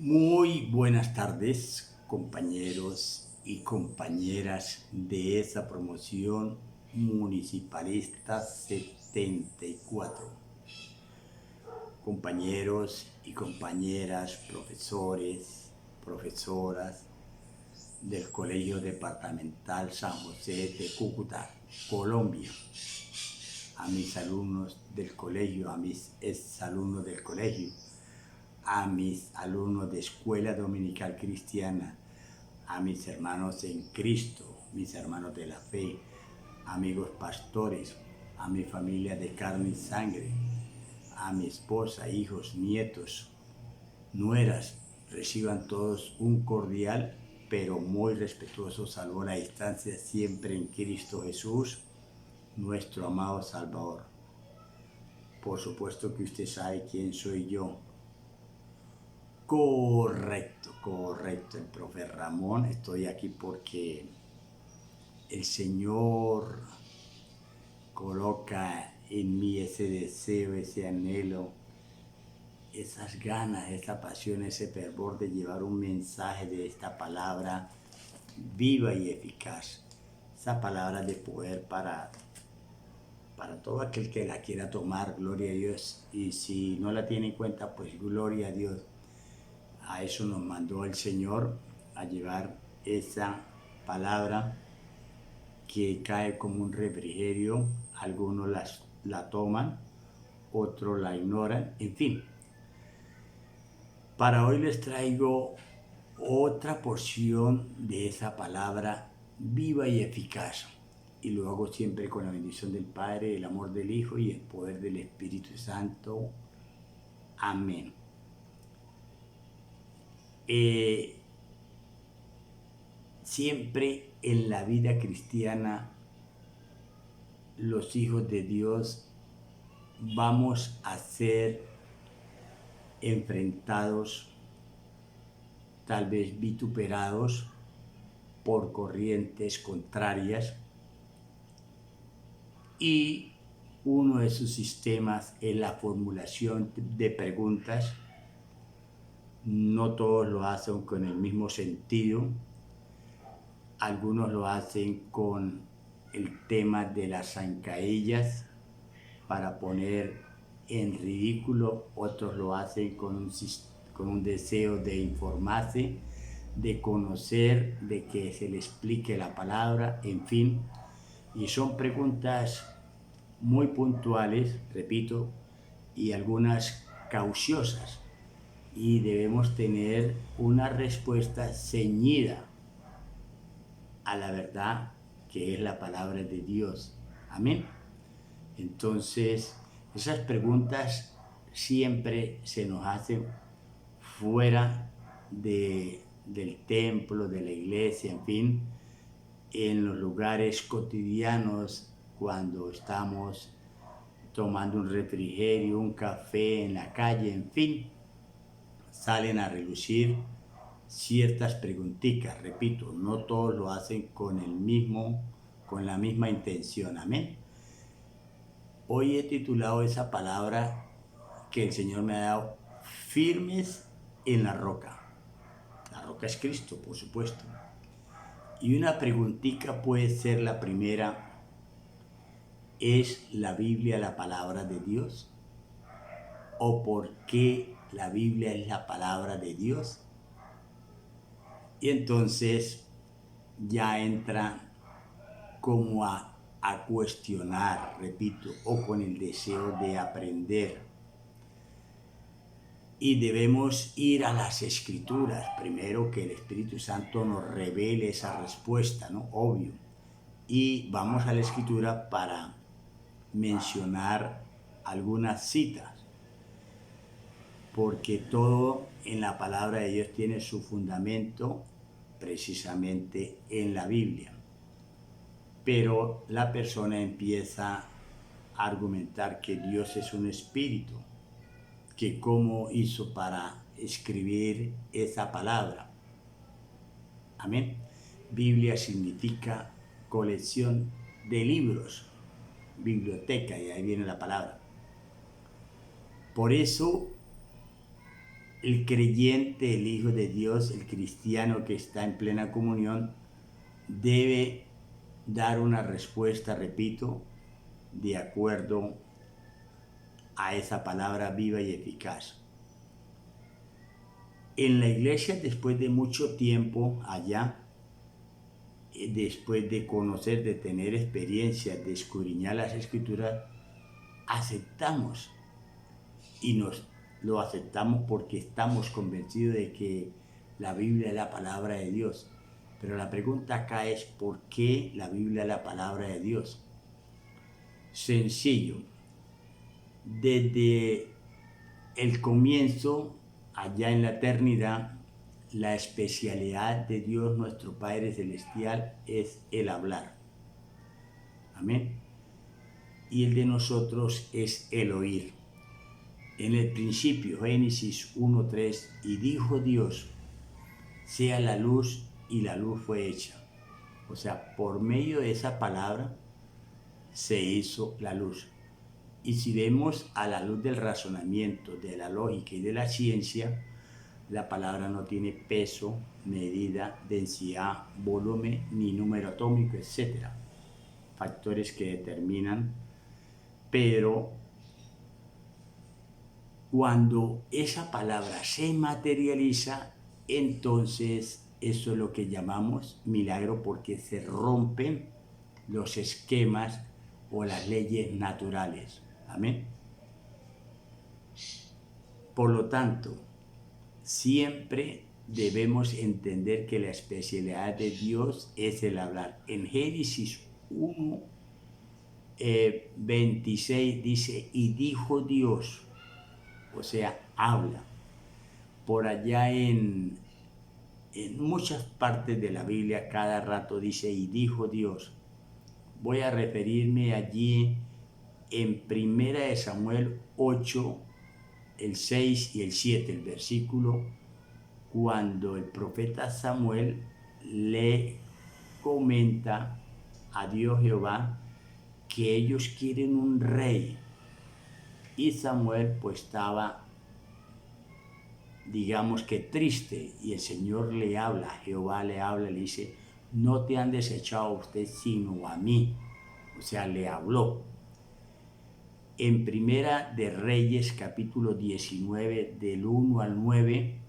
Muy buenas tardes, compañeros y compañeras de esa promoción municipalista 74. Compañeros y compañeras, profesores, profesoras del Colegio Departamental San José de Cúcuta, Colombia. A mis alumnos del colegio, a mis exalumnos del colegio, a mis alumnos de Escuela Dominical Cristiana, a mis hermanos en Cristo, mis hermanos de la fe, amigos pastores, a mi familia de carne y sangre, a mi esposa, hijos, nietos, nueras, reciban todos un cordial pero muy respetuoso saludo a la distancia, siempre en Cristo Jesús, nuestro amado Salvador. Por supuesto que usted sabe quién soy yo. Correcto, el profe Ramón. Estoy aquí porque el Señor coloca en mí ese deseo, ese anhelo, esas ganas, esa pasión, ese fervor de llevar un mensaje de esta palabra viva y eficaz. Esa palabra de poder para todo aquel que la quiera tomar, gloria a Dios. Y si no la tiene en cuenta, pues gloria a Dios. A eso nos mandó el Señor, a llevar esa palabra que cae como un refrigerio. Algunos la toman, otros la ignoran, en fin. Para hoy les traigo otra porción de esa palabra viva y eficaz. Y lo hago siempre con la bendición del Padre, el amor del Hijo y el poder del Espíritu Santo. Amén. Siempre en la vida cristiana, los hijos de Dios vamos a ser enfrentados, tal vez vituperados por corrientes contrarias, y uno de sus sistemas es la formulación de preguntas. No todos lo hacen con el mismo sentido. Algunos lo hacen con el tema de las zancadillas para poner en ridículo, otros lo hacen con un deseo de informarse, de conocer, de que se le explique la palabra, en fin. Y son preguntas muy puntuales, repito, y algunas cauciosas. Y debemos tener una respuesta ceñida a la verdad que es la palabra de Dios. Amén. Entonces, esas preguntas siempre se nos hacen fuera del templo, de la iglesia, en fin, en los lugares cotidianos, cuando estamos tomando un refrigerio, un café en la calle, en fin, salen a relucir ciertas preguntitas. Repito, no todos lo hacen con la misma intención. Amén. Hoy he titulado esa palabra que el Señor me ha dado, firmes en la roca. La roca es Cristo, por supuesto. Y una preguntita puede ser la primera: ¿es la Biblia la palabra de Dios? ¿O por qué la Biblia es la palabra de Dios? Y entonces ya entra como a cuestionar, repito, o con el deseo de aprender. Y debemos ir a las Escrituras, primero que el Espíritu Santo nos revele esa respuesta, ¿no? Obvio. Y vamos a la Escritura para mencionar algunas citas, porque todo en la palabra de Dios tiene su fundamento precisamente en la Biblia. Pero la persona empieza a argumentar que Dios es un espíritu, que cómo hizo para escribir esa palabra. Amén. Biblia significa colección de libros, biblioteca, y ahí viene la palabra. Por eso el creyente, el Hijo de Dios, el cristiano que está en plena comunión, debe dar una respuesta, repito, de acuerdo a esa palabra viva y eficaz. En la iglesia, después de mucho tiempo allá, después de conocer, de tener experiencia, de escudriñar las Escrituras, aceptamos y lo aceptamos porque estamos convencidos de que la Biblia es la palabra de Dios. Pero la pregunta acá es, ¿por qué la Biblia es la palabra de Dios? Sencillo. Desde el comienzo, allá en la eternidad, la especialidad de Dios, nuestro Padre Celestial, es el hablar. Amén. Y el de nosotros es el oír. En el principio, Génesis 1:3, y dijo Dios, sea la luz, y la luz fue hecha. O sea, por medio de esa palabra se hizo la luz. Y si vemos a la luz del razonamiento, de la lógica y de la ciencia, la palabra no tiene peso, medida, densidad, volumen, ni número atómico, etc. Factores que determinan, pero cuando esa palabra se materializa, entonces eso es lo que llamamos milagro, porque se rompen los esquemas o las leyes naturales. Amén. Por lo tanto, siempre debemos entender que la especialidad de Dios es el hablar. En Génesis 1:26 dice, y dijo Dios, o sea, habla. Por allá en muchas partes de la Biblia cada rato dice, y dijo Dios. Voy a referirme allí en 1 Samuel 8, el 6 y el 7, el versículo, cuando el profeta Samuel le comenta a Dios Jehová que ellos quieren un rey. Y Samuel pues estaba, digamos que triste, y el Señor le habla, Jehová le habla, le dice, no te han desechado a usted sino a mí. O sea, le habló. En Primera de Reyes, capítulo 19, del 1 al 9,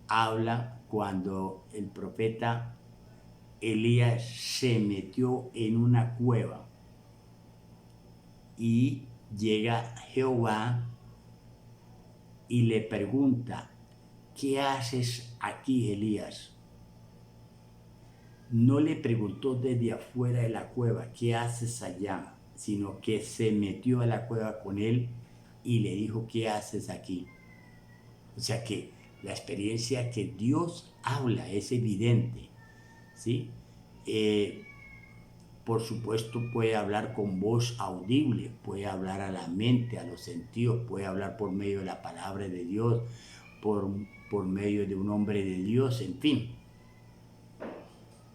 habla cuando el profeta Elías se metió en una cueva y llega Jehová y le pregunta, ¿qué haces aquí, Elías? No le preguntó desde afuera de la cueva, ¿qué haces allá? Sino que se metió a la cueva con él y le dijo, ¿qué haces aquí? O sea que la experiencia que Dios habla es evidente, ¿sí? Por supuesto puede hablar con voz audible, puede hablar a la mente, a los sentidos, puede hablar por medio de la palabra de Dios, por medio de un hombre de Dios, en fin.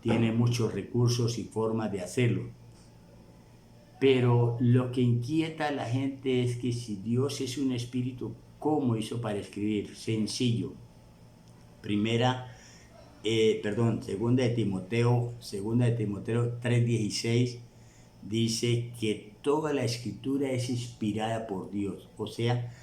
Tiene muchos recursos y formas de hacerlo. Pero lo que inquieta a la gente es que si Dios es un espíritu, ¿cómo hizo para escribir? Sencillo. Segunda de Timoteo 3:16 dice que toda la escritura es inspirada por Dios. O sea,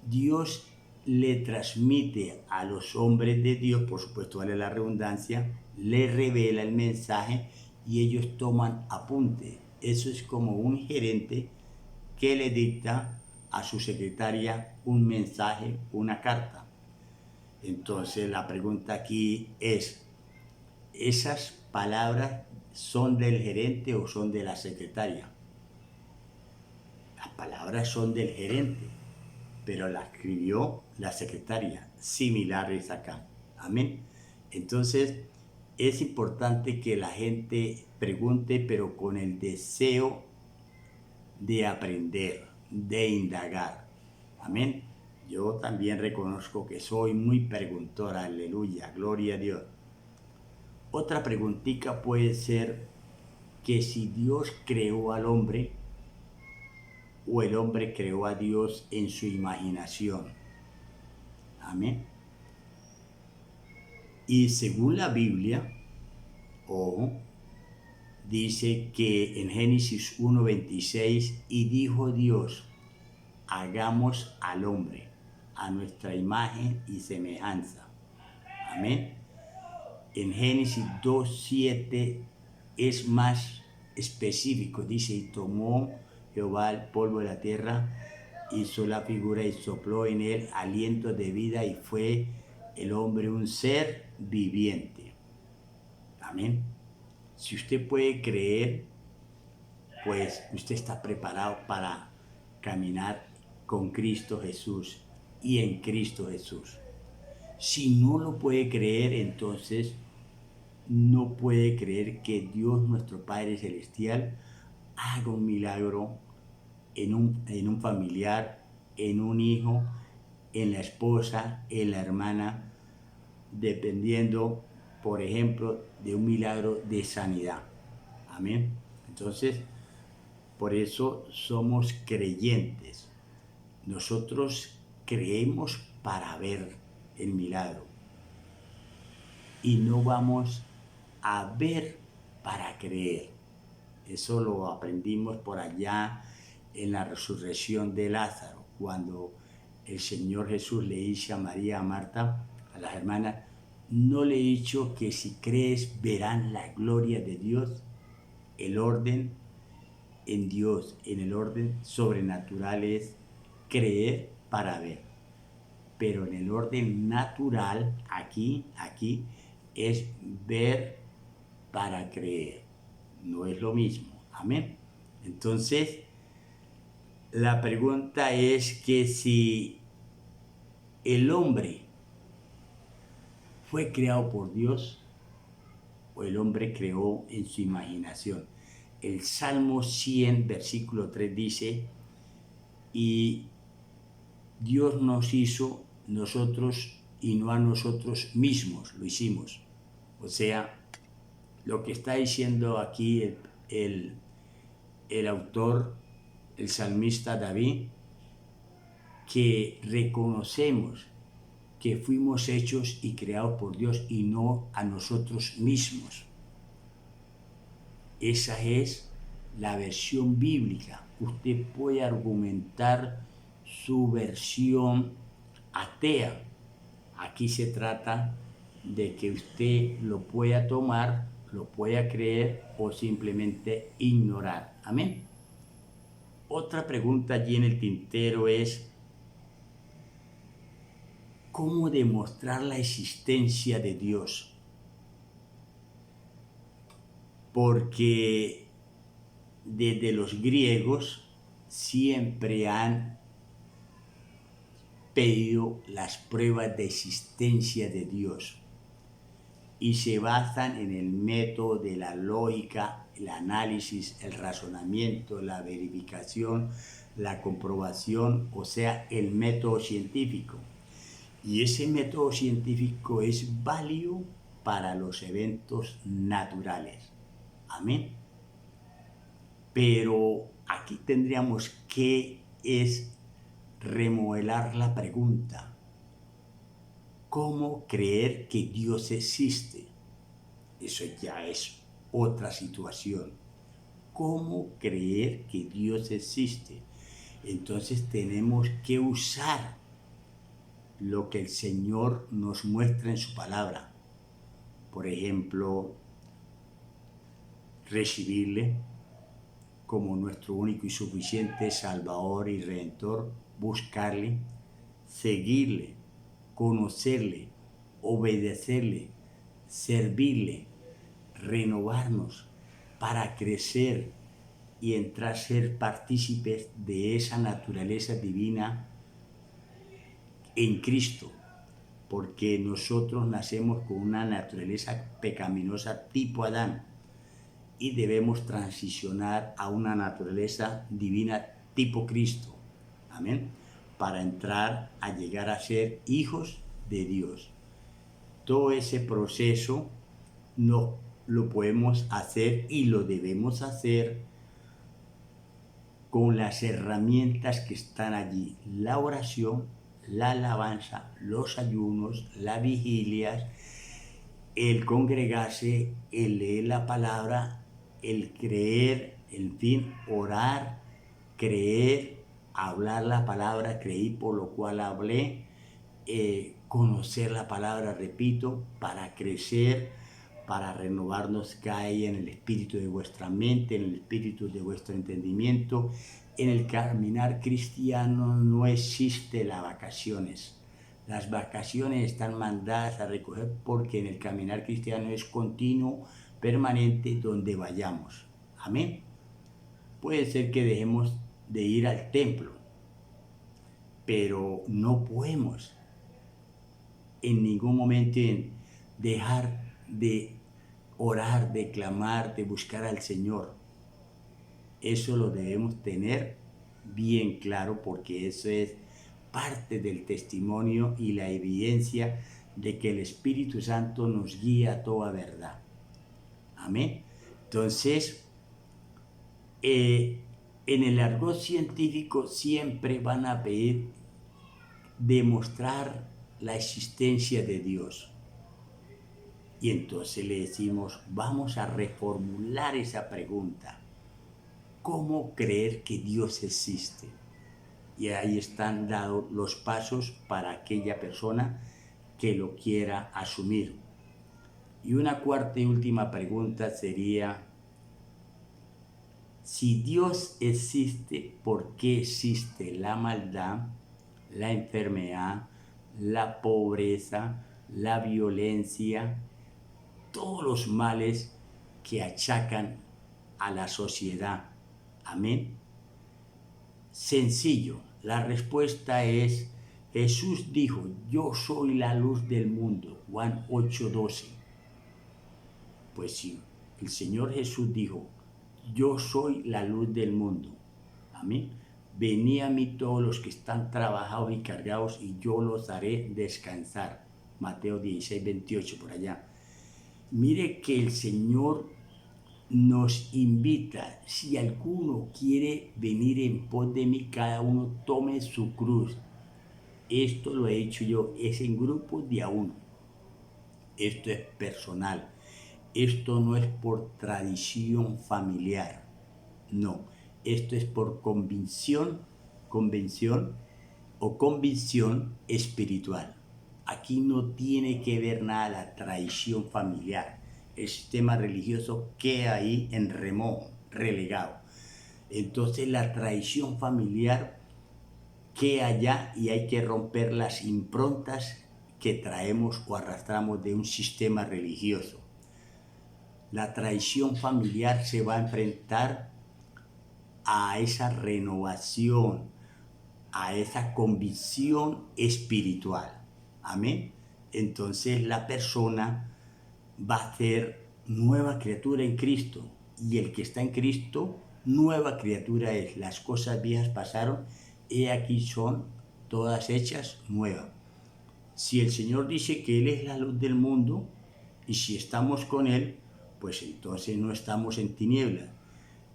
Dios le transmite a los hombres de Dios, por supuesto vale la redundancia, le revela el mensaje y ellos toman apunte. Eso es como un gerente que le dicta a su secretaria un mensaje, una carta. Entonces la pregunta aquí es, ¿esas palabras son del gerente o son de la secretaria? Las palabras son del gerente, pero la escribió la secretaria. Similar es acá. Amén. Entonces es importante que la gente pregunte, pero con el deseo de aprender, de indagar. Amén. Yo también reconozco que soy muy preguntora, aleluya, gloria a Dios. Otra preguntita puede ser que si Dios creó al hombre o el hombre creó a Dios en su imaginación. Amén. Y según la Biblia, ojo, dice que en Génesis 1:26, y dijo Dios, hagamos al hombre a nuestra imagen y semejanza. Amén. En Génesis 2:7 es más específico, dice, y tomó Jehová el polvo de la tierra, hizo la figura y sopló en él aliento de vida y fue el hombre un ser viviente. Amén. Si usted puede creer, pues usted está preparado para caminar con Cristo Jesús y en Cristo Jesús. Si no lo puede creer, entonces no puede creer que Dios nuestro Padre Celestial haga un milagro en un familiar, en un hijo, en la esposa, en la hermana, dependiendo, por ejemplo, de un milagro de sanidad. Amén. Entonces, por eso somos creyentes. Nosotros creemos para ver el milagro y no vamos a ver para creer. Eso lo aprendimos por allá en la resurrección de Lázaro, cuando el Señor Jesús le dice a María, a Marta, a las hermanas, no le he dicho que si crees verán la gloria de Dios. El orden en Dios, en el orden sobrenatural, es creer para ver. Pero en el orden natural, aquí, es ver para creer. No es lo mismo. Amén. Entonces, la pregunta es que si el hombre fue creado por Dios o el hombre creó en su imaginación. El Salmo 100, versículo 3 dice, y Dios nos hizo nosotros y no a nosotros mismos, lo hicimos. O sea, lo que está diciendo aquí el autor, el salmista David, que reconocemos que fuimos hechos y creados por Dios y no a nosotros mismos. Esa es la versión bíblica. Usted puede argumentar su versión atea. Aquí se trata de que usted lo pueda tomar, lo pueda creer o simplemente ignorar. Amén. Otra pregunta allí en el tintero es, ¿cómo demostrar la existencia de Dios? Porque desde los griegos siempre han pedido las pruebas de existencia de Dios y se basan en el método de la lógica, el análisis, el razonamiento, la verificación, la comprobación, o sea, el método científico. Y ese método científico es válido para los eventos naturales. Amén. Pero aquí tendríamos que remodelar la pregunta. ¿Cómo creer que Dios existe? Eso ya es otra situación. ¿Cómo creer que Dios existe? Entonces tenemos que usar lo que el Señor nos muestra en su palabra. Por ejemplo, recibirle como nuestro único y suficiente Salvador y Redentor, buscarle, seguirle, conocerle, obedecerle, servirle, renovarnos para crecer y entrar a ser partícipes de esa naturaleza divina en Cristo, porque nosotros nacemos con una naturaleza pecaminosa tipo Adán y debemos transicionar a una naturaleza divina tipo Cristo. Amén. Para entrar a llegar a ser hijos de Dios. Todo ese proceso no lo podemos hacer y lo debemos hacer con las herramientas que están allí. La oración, la alabanza, los ayunos, las vigilias, el congregarse, el leer la palabra, el creer, en fin, orar, creer, hablar la palabra, creí por lo cual hablé, conocer la palabra, repito, para crecer, para renovarnos cada día en el espíritu de vuestra mente, en el espíritu de vuestro entendimiento. En el caminar cristiano no existe las vacaciones. Las vacaciones están mandadas a recoger porque en el caminar cristiano es continuo, permanente, donde vayamos. Amén. Puede ser que dejemos de ir al templo, pero no podemos en ningún momento dejar de orar, de clamar, de buscar al Señor. Eso lo debemos tener bien claro porque eso es parte del testimonio y la evidencia de que el Espíritu Santo nos guía a toda verdad. Amén. Entonces, en el argot científico siempre van a pedir demostrar la existencia de Dios. Y entonces le decimos, vamos a reformular esa pregunta. ¿Cómo creer que Dios existe? Y ahí están dados los pasos para aquella persona que lo quiera asumir. Y una cuarta y última pregunta sería, si Dios existe, ¿por qué existe la maldad, la enfermedad, la pobreza, la violencia, todos los males que achacan a la sociedad? Amén. Sencillo, la respuesta es, Jesús dijo, yo soy la luz del mundo, Juan 8:12. Pues sí, el Señor Jesús dijo, yo soy la luz del mundo. Amén. Venid a mí todos los que están trabajados y cargados y yo los haré descansar. Mateo 16:28 por allá. Mire que el Señor nos invita, si alguno quiere venir en pos de mí, cada uno tome su cruz. Esto lo he hecho yo, es en grupo de a uno. Esto es personal. Esto no es por tradición familiar, no. Esto es por convicción espiritual. Aquí no tiene que ver nada la tradición familiar. El sistema religioso queda ahí en remojo, relegado. Entonces la tradición familiar queda allá y hay que romper las improntas que traemos o arrastramos de un sistema religioso. La tradición familiar se va a enfrentar a esa renovación, a esa convicción espiritual. Amén. Entonces la persona va a ser nueva criatura en Cristo, y el que está en Cristo, nueva criatura es. Las cosas viejas pasaron, he aquí son todas hechas nuevas. Si el Señor dice que Él es la luz del mundo, y si estamos con Él, pues entonces no estamos en tinieblas.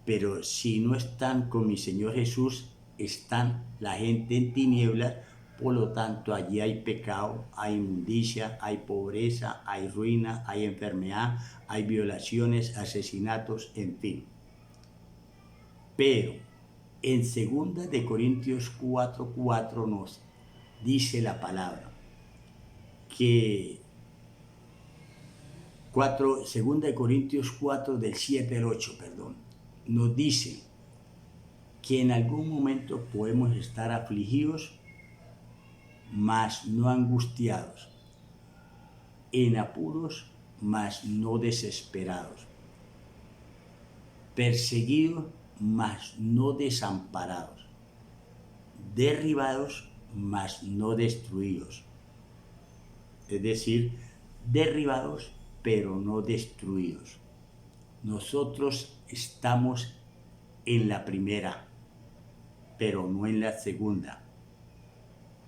Pero si no están con mi Señor Jesús, están la gente en tinieblas. Por lo tanto, allí hay pecado, hay inmundicia, hay pobreza, hay ruina, hay enfermedad, hay violaciones, asesinatos, en fin. Pero en 2 de Corintios 4:4 nos dice la palabra que 2 de Corintios 4 del 7 al 8, nos dice que en algún momento podemos estar afligidos, mas no angustiados, en apuros, mas no desesperados, perseguidos, mas no desamparados, derribados, mas no destruidos. Es decir, derribados, pero no destruidos. Nosotros estamos en la primera, pero no en la segunda.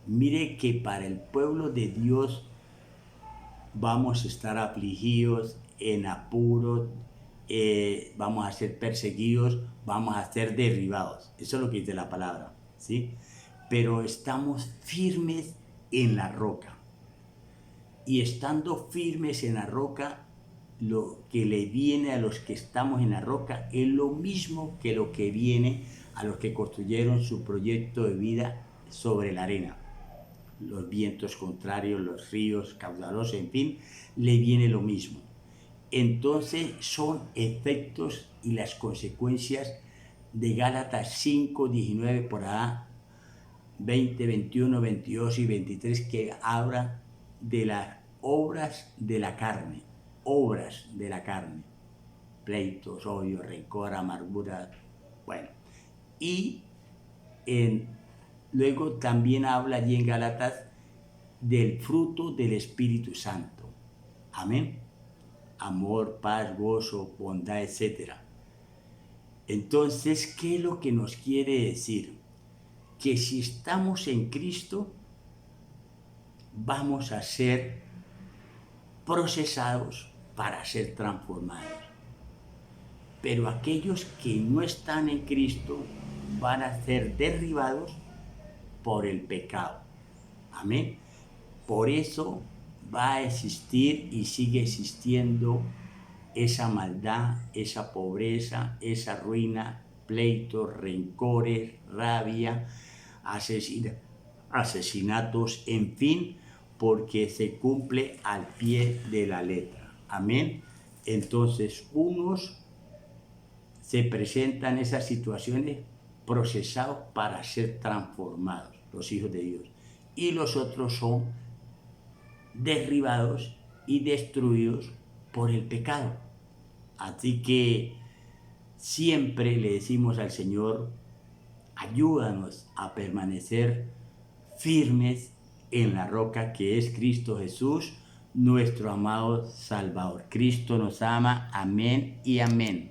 Mire que para el pueblo de Dios vamos a estar afligidos, en apuros, vamos a ser perseguidos, vamos a ser derribados. Eso es lo que dice la palabra, ¿sí? Pero estamos firmes en la roca. y estando firmes en la roca, lo que le viene a los que estamos en la roca es lo mismo que lo que viene a los que construyeron su proyecto de vida sobre la arena. Los vientos contrarios, los ríos caudalosos, en fin, le viene lo mismo. Entonces son efectos y las consecuencias de Gálatas 5, 19 por ahí, 20, 21, 22 y 23, que habla de las obras de la carne, pleitos, odio, rencor, amargura, bueno. Y luego también habla allí en Gálatas del fruto del Espíritu Santo. Amén. Amor, paz, gozo, bondad, etc. Entonces, ¿qué es lo que nos quiere decir? Que si estamos en Cristo, vamos a ser procesados para ser transformados. Pero aquellos que no están en Cristo van a ser derribados por el pecado. Amén. Por eso va a existir y sigue existiendo esa maldad, esa pobreza, esa ruina, pleitos, rencores, rabia, asesinatos, en fin, porque se cumple al pie de la letra. Amén. Entonces, unos se presentan esas situaciones procesados para ser transformados, los hijos de Dios, y los otros son derribados y destruidos por el pecado. Así que siempre le decimos al Señor, ayúdanos a permanecer firmes en la roca que es Cristo Jesús, nuestro amado Salvador. Cristo nos ama. Amén y amén.